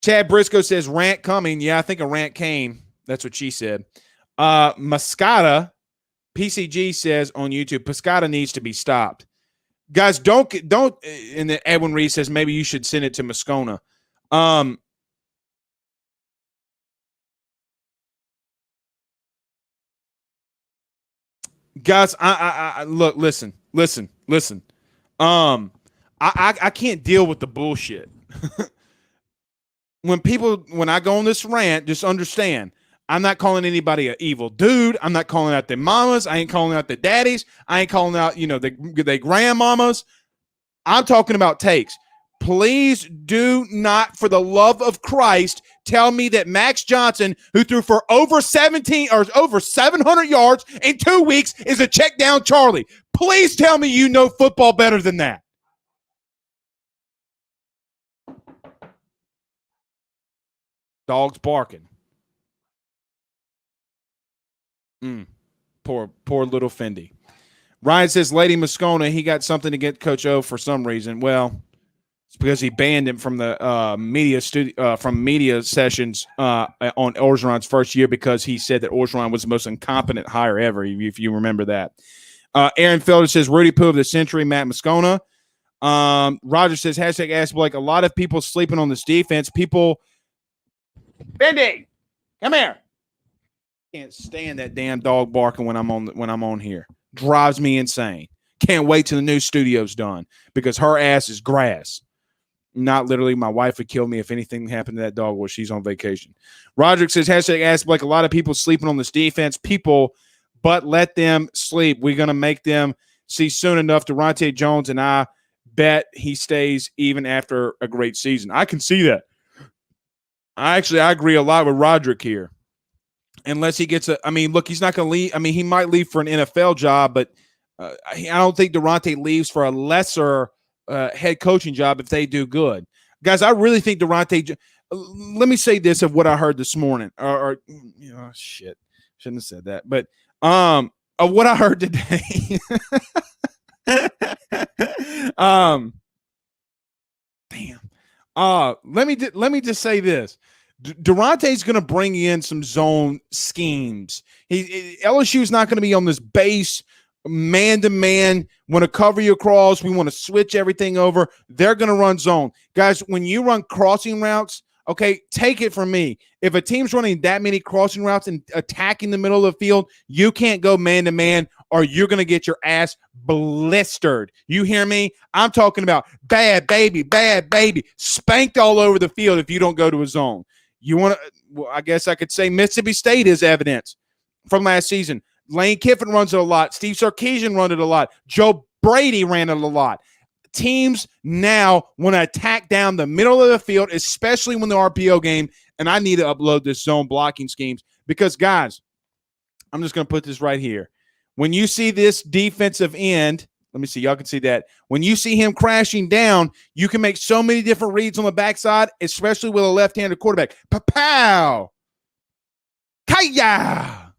Chad Briscoe says, rant coming. Yeah, I think a rant came. That's what she said. Mascata, PCG says on YouTube, Piscata needs to be stopped. Guys, don't, and then Edwin Reeves says, maybe you should send it to Moscona. Guys, I look, listen. I can't deal with the bullshit. When I go on this rant, just understand, I'm not calling anybody an evil dude. I'm not calling out their mamas. I ain't calling out their daddies. I ain't calling out, their grandmamas. I'm talking about takes. Please do not, for the love of Christ, tell me that Max Johnson, who threw for over 700 yards in 2 weeks, is a check down Charlie. Please tell me you know football better than that. Dogs barking. Poor little Fendi. Ryan says, Lady Moscona, he got something to get Coach O for some reason. Well, it's because he banned him from the media sessions on Orgeron's first year, because he said that Orgeron was the most incompetent hire ever, if you remember that. Aaron Felder says, Rudy Poo of the century, Matt Moscona. Roger says, hashtag Ask Blake, a lot of people sleeping on this defense. Fendi, come here. Can't stand that damn dog barking when I'm on here. Drives me insane. Can't wait till the new studio's done because her ass is grass. Not literally. My wife would kill me if anything happened to that dog while she's on vacation. Roderick says, #ask Blake, a lot of people sleeping on this defense. But let them sleep. We're going to make them see soon enough. Durante Jones, and I bet he stays even after a great season. I can see that. I agree a lot with Roderick here. Unless he gets look, he's not going to leave. He might leave for an NFL job, but I don't think Durante leaves for a lesser head coaching job if they do good. Guys, I really think Durante – let me say this of what I heard this morning. Shit. Shouldn't have said that. But of what I heard today let me just say this. Durante's going to bring in some zone schemes. LSU is not going to be on this base man-to-man, want to cover your cross. We want to switch everything over. They're going to run zone. Guys, when you run crossing routes, okay, take it from me. If a team's running that many crossing routes and attacking the middle of the field, you can't go man-to-man or you're going to get your ass blistered. You hear me? I'm talking about bad baby, spanked all over the field if you don't go to a zone. You want to, well, I guess I could say Mississippi State is evidence from last season. Lane Kiffin runs it a lot. Steve Sarkisian run it a lot. Joe Brady ran it a lot. Teams now want to attack down the middle of the field, especially when the RPO game, and I need to upload this zone blocking schemes because, guys, I'm just going to put this right here. When you see this defensive end, let me see, y'all can see that. When you see him crashing down, you can make so many different reads on the backside, especially with a left-handed quarterback. Pa-pow! Kaya!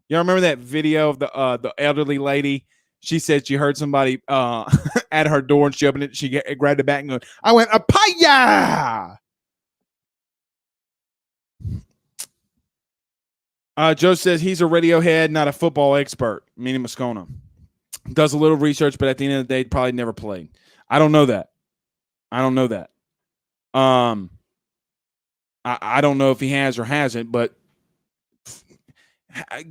Y'all remember that video of the elderly lady? She said she heard somebody at her door and she opened it. She grabbed it back and goes, I went, Apaya! Joe says he's a Radiohead, not a football expert, meaning Moscona. Does a little research, but at the end of the day, probably never played. I don't know that. I don't know if he has or hasn't, but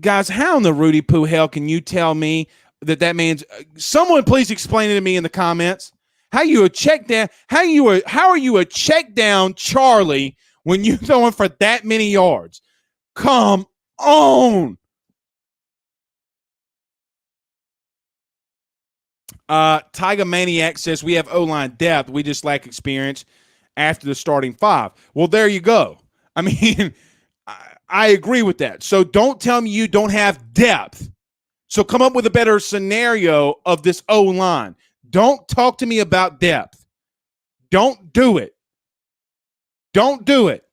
guys, how in the Rudy Poo hell can you tell me that man's someone please explain it to me in the comments? How are you a check down Charlie when you're throwing for that many yards? Come on. Tiger Maniac says we have O-line depth. We just lack experience after the starting five. Well, there you go. I agree with that. So don't tell me you don't have depth. So come up with a better scenario of this O-line. Don't talk to me about depth. Don't do it. Don't do it.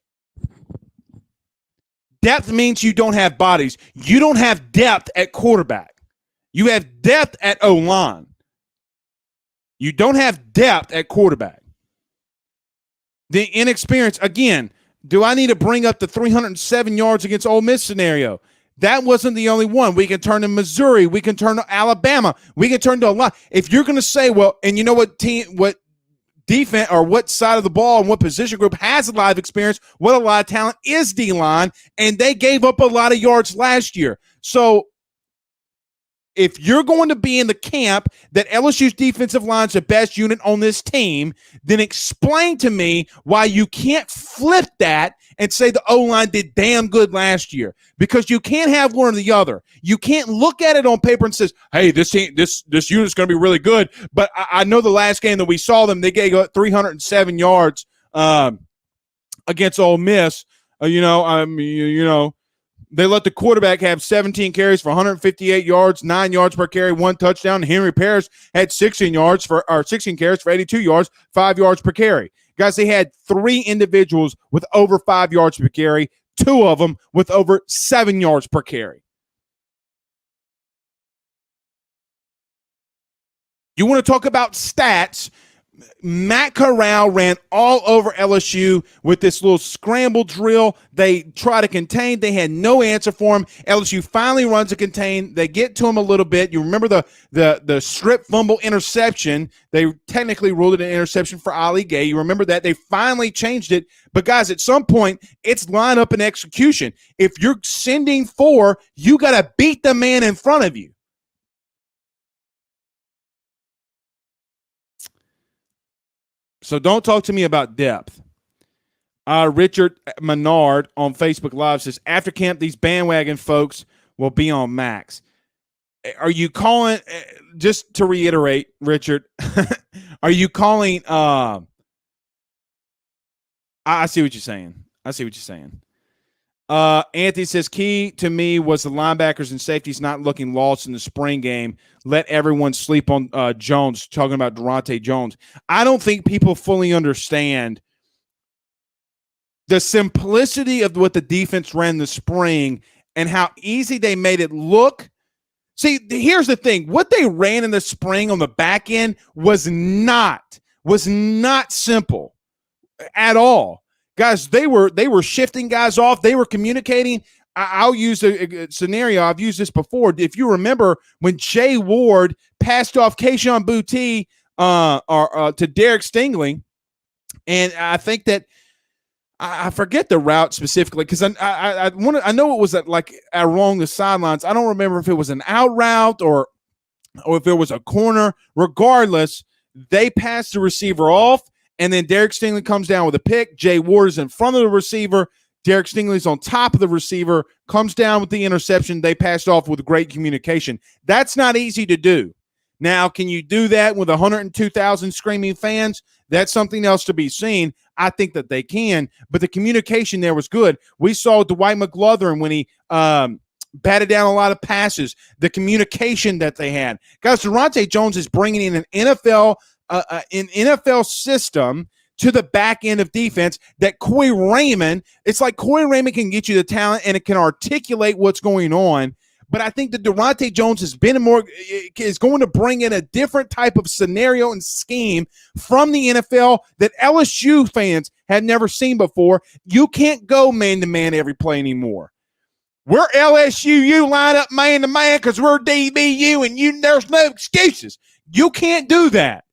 Depth means you don't have bodies. You don't have depth at quarterback. You have depth at O-line. You don't have depth at quarterback. The inexperience, again, do I need to bring up the 307 yards against Ole Miss scenario? That wasn't the only one. We can turn to Missouri. We can turn to Alabama. We can turn to a lot. If you're going to say, well, and you know what defense or what side of the ball and what position group has a lot of experience, what a lot of talent is D-line, and they gave up a lot of yards last year. So if you're going to be in the camp that LSU's defensive line is the best unit on this team, then explain to me why you can't flip that and say the O-line did damn good last year, because you can't have one or the other. You can't look at it on paper and says, hey, this unit's going to be really good, but I know the last game that we saw them, they gave up 307 yards against Ole Miss. They let the quarterback have 17 carries for 158 yards, 9 yards per carry, 1 touchdown. Henry Parrish had 16 carries for 82 yards, 5 yards per carry. Guys, they had 3 individuals with over 5 yards per carry, 2 of them with over 7 yards per carry. You want to talk about stats? Matt Corral ran all over LSU with this little scramble drill. They try to contain. They had no answer for him. LSU finally runs a contain. They get to him a little bit. You remember the strip fumble interception. They technically ruled it an interception for Ali Gay. You remember that. They finally changed it. But, guys, at some point, it's line up and execution. If you're sending 4, you got to beat the man in front of you. So don't talk to me about depth. Richard Menard on Facebook Live says, after camp, these bandwagon folks will be on max. Are you calling, just to reiterate, Richard, are you calling, I see what you're saying. Anthony says, key to me was the linebackers and safeties not looking lost in the spring game. Let everyone sleep on Jones, talking about Durante Jones. I don't think people fully understand the simplicity of what the defense ran the spring and how easy they made it look. See, here's the thing. What they ran in the spring on the back end was not simple at all. Guys, they were shifting guys off. They were communicating. I'll use a scenario. I've used this before. If you remember when Jay Ward passed off Kayshon Boutte to Derek Stingley, and I think that I forget the route specifically because I know it was like along the sidelines. I don't remember if it was an out route or if it was a corner. Regardless, they passed the receiver off, and then Derek Stingley comes down with a pick. Jay Ward is in front of the receiver. Derek Stingley's on top of the receiver, comes down with the interception. They passed off with great communication. That's not easy to do. Now, can you do that with 102,000 screaming fans? That's something else to be seen. I think that they can, but the communication there was good. We saw Dwight McGlothern when he batted down a lot of passes, the communication that they had. Guys, Durante Jones is bringing in an NFL system to the back end of defense that Coy Raymond, it's like Coy Raymond can get you the talent and it can articulate what's going on. But I think that Durante Jones is going to bring in a different type of scenario and scheme from the NFL that LSU fans had never seen before. You can't go man-to-man every play anymore. We're LSU, you line up man-to-man because we're DBU and there's no excuses. You can't do that.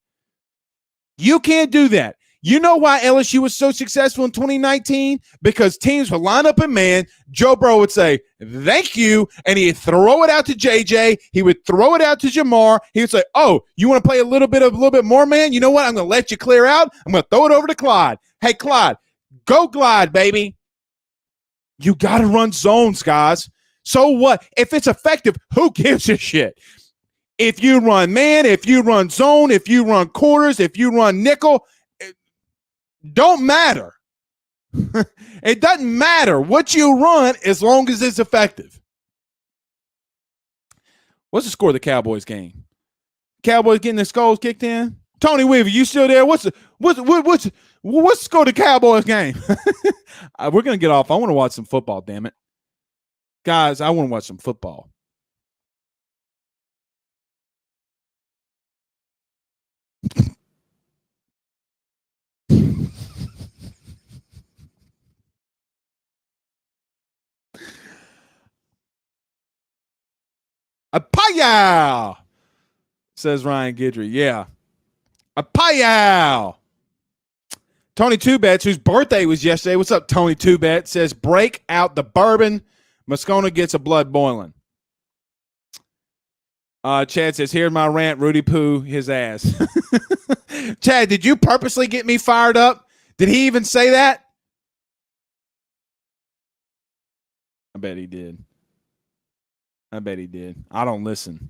You know why LSU was so successful in 2019? Because teams would line up in man. Joe Burrow would say, thank you, and he'd throw it out to JJ. He would throw it out to Jamar. He would say, oh, you want to play a little bit more, man? You know what? I'm going to let you clear out. I'm going to throw it over to Clyde. Hey, Clyde, go Clyde, baby. You got to run zones, guys. So what? If it's effective, who gives a shit? If you run man, if you run zone, if you run quarters, if you run nickel, don't matter. It doesn't matter what you run as long as it's effective. What's the score of the Cowboys game? Cowboys getting their skulls kicked in? Tony Weaver, you still there? What's the score of the Cowboys game? We're gonna get off. I want to watch some football, damn it. Guys, I want to watch some football. A payow, says Ryan Guidry. Yeah. A payow. Tony Two-Bets, whose birthday was yesterday. What's up, Tony Two-Bet? Says, break out the bourbon. Moscona gets a blood boiling. Chad says, here's my rant. Rudy Poo his ass. Chad, did you purposely get me fired up? Did he even say that? I bet he did. I don't listen.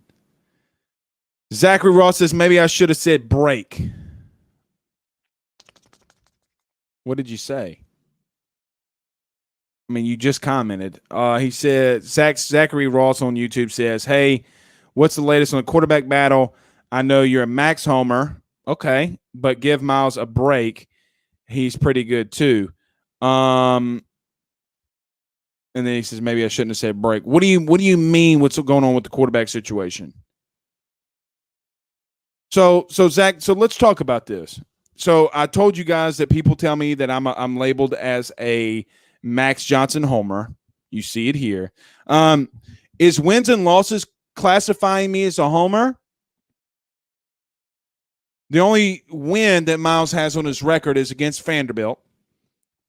Zachary Ross says, maybe I should have said break. What did you say? I mean, you just commented. He said, Zachary Ross on YouTube says, hey, what's the latest on the quarterback battle? I know you're a Max homer. Okay, but give Miles a break. He's pretty good too. And then he says, maybe I shouldn't have said break. What do you mean what's going on with the quarterback situation? So Zach, so let's talk about this. So I told you guys that people tell me that I'm labeled as a Max Johnson homer. You see it here. Is wins and losses classifying me as a homer? The only win that Miles has on his record is against Vanderbilt.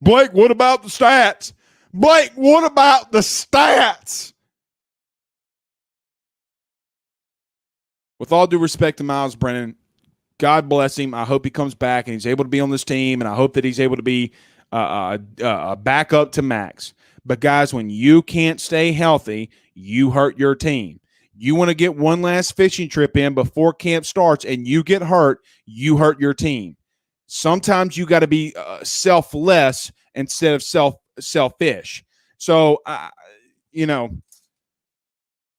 Blake, what about the stats? Blake, what about the stats? With all due respect to Miles Brennan, God bless him. I hope he comes back and he's able to be on this team, and I hope that he's able to be a backup to Max. But, guys, when you can't stay healthy, you hurt your team. You want to get one last fishing trip in before camp starts and you get hurt, you hurt your team. Sometimes you got to be selfless instead of selfish. So,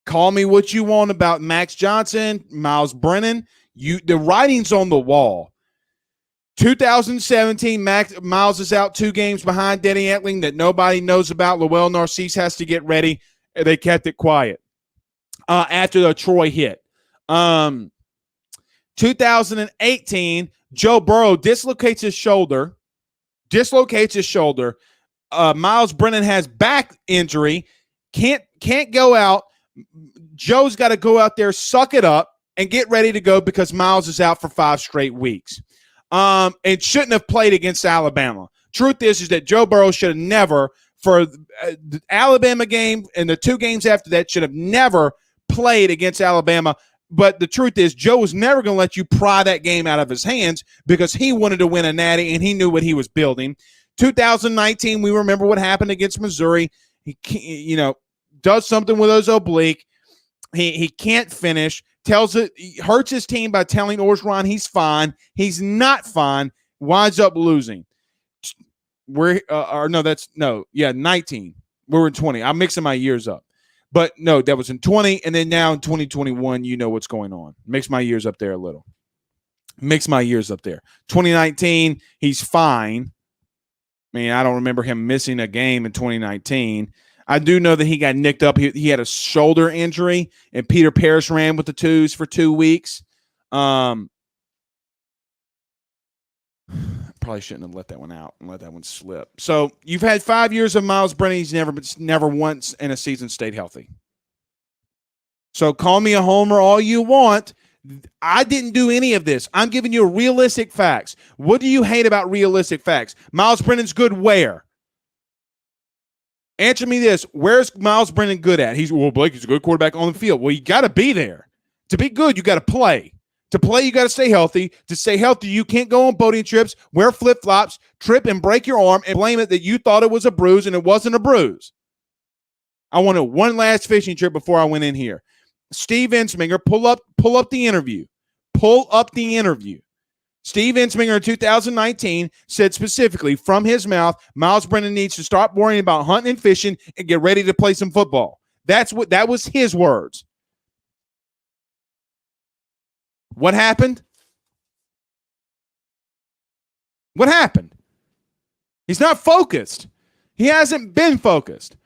call me what you want about Max Johnson, Miles Brennan. The writing's on the wall. 2017, Miles is out 2 games behind Denny Etling that nobody knows about. Lowell Narcisse has to get ready. They kept it quiet after the Troy hit. 2018, Joe Burrow dislocates his shoulder. Miles Brennan has back injury. Can't go out. Joe's got to go out there, suck it up, and get ready to go because Miles is out for 5 straight weeks. And shouldn't have played against Alabama. Truth is that Joe Burrow should have never, for the Alabama game and the 2 games after that, should have never played against Alabama. But the truth is, Joe was never going to let you pry that game out of his hands because he wanted to win a natty and he knew what he was building. 2019, we remember what happened against Missouri. He, does something with his oblique. He can't finish. Hurts his team by telling Orgeron he's fine. He's not fine. Winds up losing. 19. We were in 20. I'm mixing my years up. But no, that was in 20, and then now in 2021, you know what's going on. Mix my years up there a little. 2019, he's fine. I mean, I don't remember him missing a game in 2019. I do know that he got nicked up. He had a shoulder injury, and Peter Parrish ran with the twos for 2 weeks. Probably shouldn't have let that one out and let that one slip. So you've had 5 years of Miles Brennan. He's never once in a season stayed healthy. So call me a homer all you want. I didn't do any of this. I'm giving you realistic facts. What do you hate about realistic facts? Miles Brennan's good where? Answer me this. Where's Miles Brennan good at? Blake, he's a good quarterback on the field. Well, you got to be there. To be good, you got to play. To play, you got to stay healthy. To stay healthy, you can't go on boating trips, wear flip-flops, trip and break your arm, and blame it that you thought it was a bruise and it wasn't a bruise. I wanted one last fishing trip before I went in here. Steve Ensminger, pull up the interview. Pull up the interview. Steve Ensminger in 2019 said specifically from his mouth, Miles Brennan needs to stop worrying about hunting and fishing and get ready to play some football. That was his words. What happened? What happened? He's not focused. He hasn't been focused.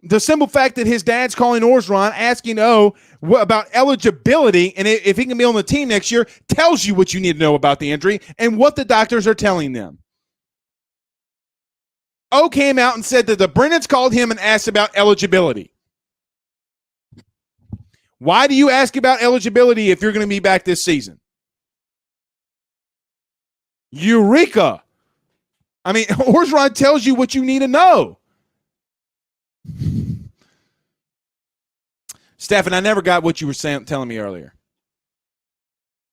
The simple fact that his dad's calling Orgeron asking about eligibility and if he can be on the team next year tells you what you need to know about the injury and what the doctors are telling them. O came out and said that the Brennans called him and asked about eligibility. Why do you ask about eligibility if you're going to be back this season? Eureka! I mean, Orgeron tells you what you need to know. Stephen, I never got what you were telling me earlier.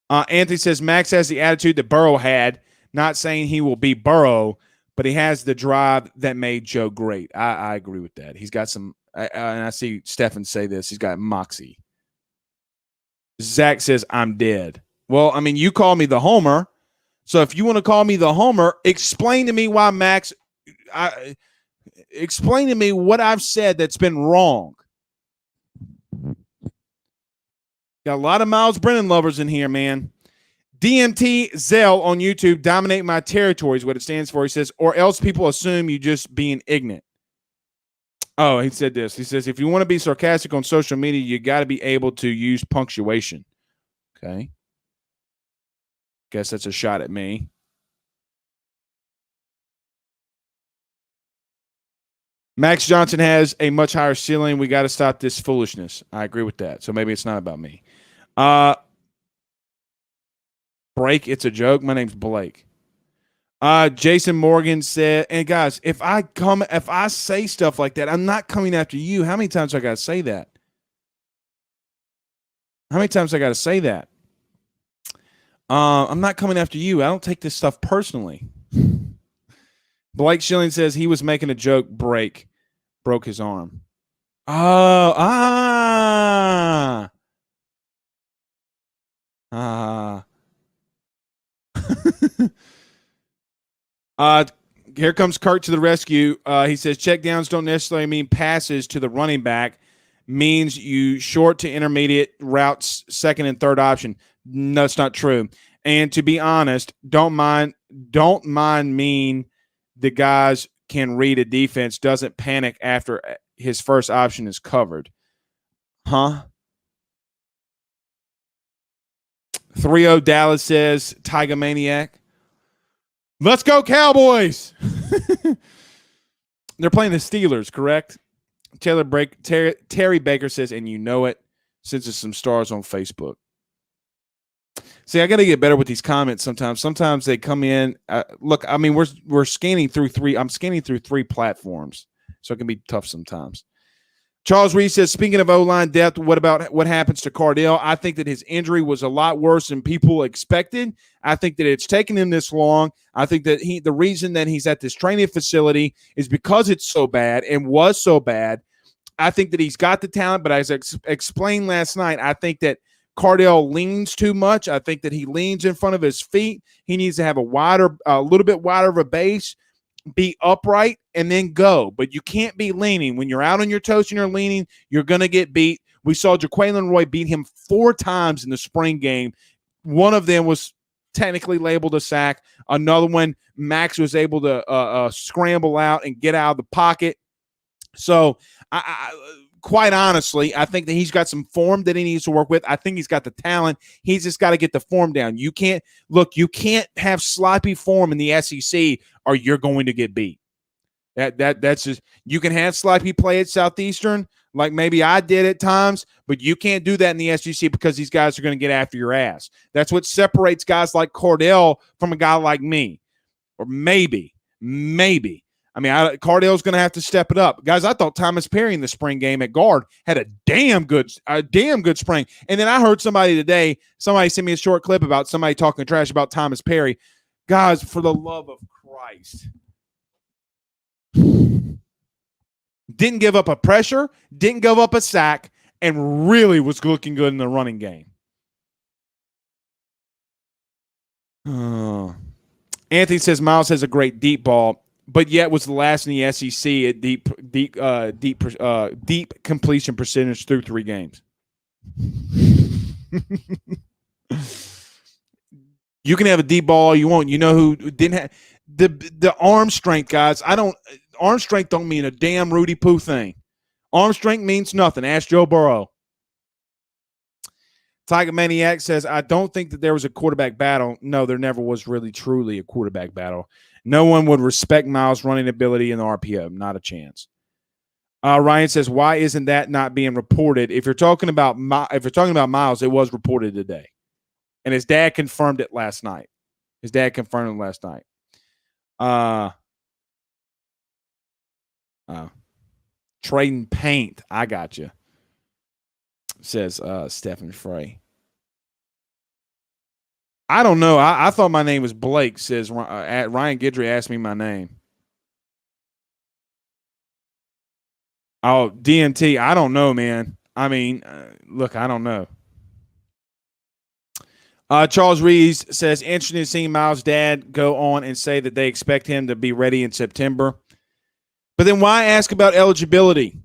Anthony says Max has the attitude that Burrow had, not saying he will be Burrow, but he has the drive that made Joe great. I agree with that. He's got some, and I see Stephen say this, he's got moxie. Zach says, I'm dead. Well, I mean, you call me the homer, so if you want to call me the homer, explain to me why Max, explain to me what I've said that's been wrong. Got a lot of Miles Brennan lovers in here, man. DMT Zell on YouTube, dominate my territory is what it stands for. He says, or else people assume you just being ignorant. Oh, he said this. He says, if you want to be sarcastic on social media, you got to be able to use punctuation. Okay. Guess that's a shot at me. Max Johnson has a much higher ceiling. We got to stop this foolishness. I agree with that. So maybe it's not about me. Break, it's a joke. My name's Blake. Jason Morgan said, and guys, if I say stuff like that, I'm not coming after you. How many times I got to say that? I'm not coming after you. I don't take this stuff personally. Blake Schilling says he was making a joke. Broke his arm. Oh, here comes Kurt to the rescue. He says checkdowns don't necessarily mean passes to the running back. Means you short to intermediate routes, second and third option. No, that's not true. And to be honest, don't mind mean the guys can read a defense, doesn't panic after his first option is covered. Huh? 3-0 Dallas says Tiger Maniac. Let's go Cowboys. They're playing the Steelers, correct? Terry Baker says, and you know it, sends us some stars on Facebook. See, I got to get better with these comments sometimes. Sometimes they come in. Look, I mean, we're scanning through three. I'm scanning through 3 platforms, so it can be tough sometimes. Charles Reese says, speaking of O-line depth, what happens to Cardale? I think that his injury was a lot worse than people expected. I think that it's taken him this long. I think that the reason that he's at this training facility is because it's so bad and was so bad. I think that he's got the talent, but as I explained last night, I think that Cardale leans too much. I think that he leans in front of his feet. He needs to have a little bit wider of a base, be upright, and then go. But you can't be leaning. When you're out on your toes and you're leaning, you're going to get beat. We saw Jaquelin Roy beat him 4 times in the spring game. One of them was technically labeled a sack. Another one, Max was able to scramble out and get out of the pocket. So, quite honestly, I think that he's got some form that he needs to work with. I think he's got the talent. He's just got to get the form down. You can't have sloppy form in the SEC or you're going to get beat. That's just, you can have sloppy play at Southeastern, like maybe I did at times, but you can't do that in the SEC because these guys are going to get after your ass. That's what separates guys like Cardale from a guy like me. Or maybe. I mean, Cardale's going to have to step it up. Guys, I thought Thomas Perry in the spring game at guard had a damn good spring. And then I heard somebody sent me a short clip about somebody talking trash about Thomas Perry. Guys, for the love of Christ. Didn't give up a pressure, didn't give up a sack, and really was looking good in the running game. Anthony says Miles has a great deep ball, but yet was the last in the SEC at deep completion percentage through 3 games. You can have a deep ball all you want. You know who didn't have the arm strength, guys. Arm strength don't mean a damn Rudy Poo thing. Arm strength means nothing. Ask Joe Burrow. Tiger Maniac says, I don't think that there was a quarterback battle. No, there never was really truly a quarterback battle. No one would respect Miles' running ability in the RPO. Not a chance. Ryan says, why isn't that not being reported? If you're talking about Miles, it was reported today. And his dad confirmed it last night. Trading paint. I got you. Says Stephen Frey. I don't know. I thought my name was Blake. Says Ryan Guidry asked me my name. Oh, DMT. I don't know, man. I mean, look, I don't know. Charles Reeves says, interesting to see Miles' dad go on and say that they expect him to be ready in September. But then why ask about eligibility?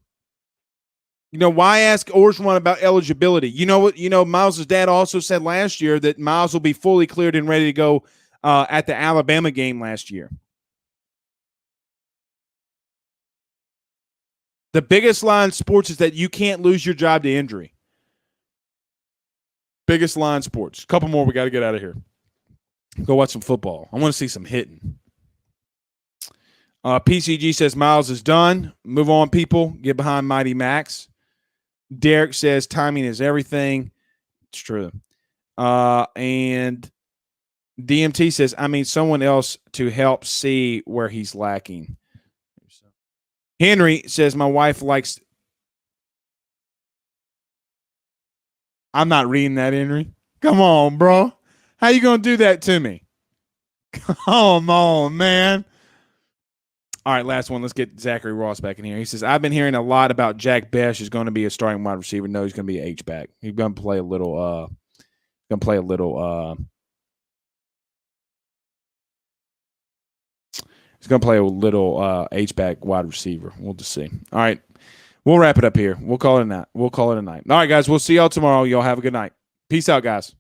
Why ask Orgeron about eligibility? You know what? Miles' dad also said last year that Miles will be fully cleared and ready to go at the Alabama game last year. The biggest lie in sports is that you can't lose your job to injury. Biggest lie in sports. A couple more. We got to get out of here. Go watch some football. I want to see some hitting. PCG says Miles is done. Move on, people. Get behind Mighty Max. Derek says timing is everything. It's true. And DMT says, I mean, someone else to help see where he's lacking. Henry says, my wife likes. I'm not reading that, Henry. Come on, bro. How you going to do that to me? Come on, man. All right, last one. Let's get Zachary Ross back in here. He says, I've been hearing a lot about Jack Bech is going to be a starting wide receiver. No, he's going to be an H-back. He's going to play a little he's going to play a little H-back wide receiver. We'll just see. All right. We'll wrap it up here. We'll call it a night. All right, guys. We'll see y'all tomorrow. Y'all have a good night. Peace out, guys.